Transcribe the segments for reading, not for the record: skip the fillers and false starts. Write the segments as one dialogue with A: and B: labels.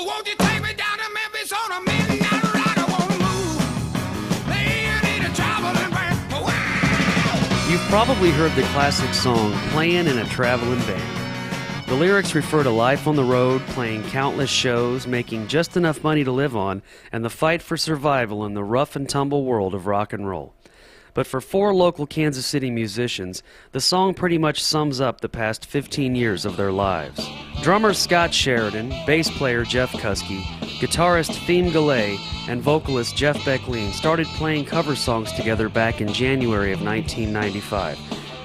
A: Oh, won't you take me down to Memphis on a midnight ride? I won't move. They need a traveling band. Wow!
B: You've probably heard the classic song, Playing in a Traveling Band. The lyrics refer to life on the road, playing countless shows, making just enough money to live on, and the fight for survival in the rough and tumble world of rock and roll. But for 4 local Kansas City musicians, the song pretty much sums up the past 15 years of their lives. Drummer Scott Sheridan, bass player Jeff Kuske, guitarist Gillet, and vocalist Jeff Becklean started playing cover songs together back in January of 1995.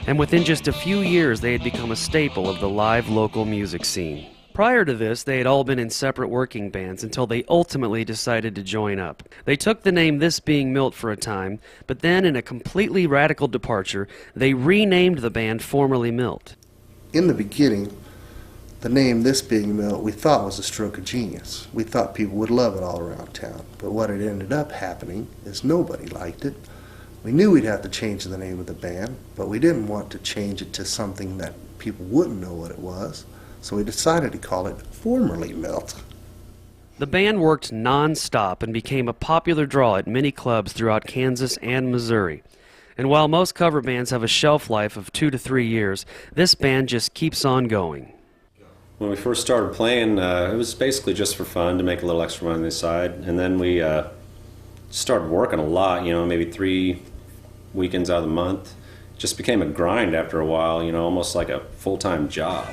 B: And within just a few years, they had become a staple of the live local music scene. Prior to this, they had all been in separate working bands until they ultimately decided to join up. They took the name This Being Milt for a time, but then in a completely radical departure, they renamed the band formerly Milt.
C: In the beginning, the name This Being Milt we thought was a stroke of genius. We thought people would love it all around town, but what had ended up happening is nobody liked it. We knew we'd have to change the name of the band, but we didn't want to change it to something that people wouldn't know what it was, so we decided to call it Formerly Milt.
B: The band worked non-stop and became a popular draw at many clubs throughout Kansas and Missouri. And while most cover bands have a shelf life of 2 to 3 years, this band just keeps on going.
D: When we first started playing, it was basically just for fun to make a little extra money on the side, and then we started working a lot, maybe 3 weekends out of the month. It just became a grind after a while, almost like a full-time job.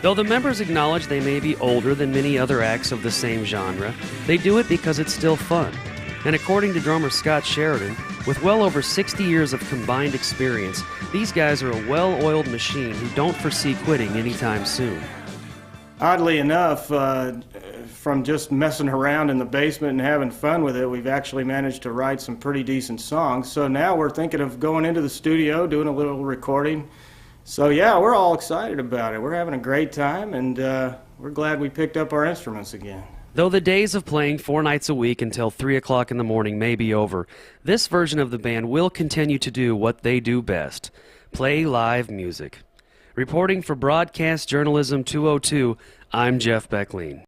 B: Though the members acknowledge they may be older than many other acts of the same genre, they do it because it's still fun. And according to drummer Scott Sheridan, with well over 60 years of combined experience, these guys are a well-oiled machine who don't foresee quitting anytime soon.
E: Oddly enough, from just messing around in the basement and having fun with it, we've actually managed to write some pretty decent songs. So now we're thinking of going into the studio, doing a little recording. So yeah, we're all excited about it. We're having a great time, and we're glad we picked up our instruments again.
B: Though the days of playing 4 nights a week until 3 o'clock in the morning may be over, this version of the band will continue to do what they do best: play live music. Reporting for Broadcast Journalism 202, I'm Jeff Becklean.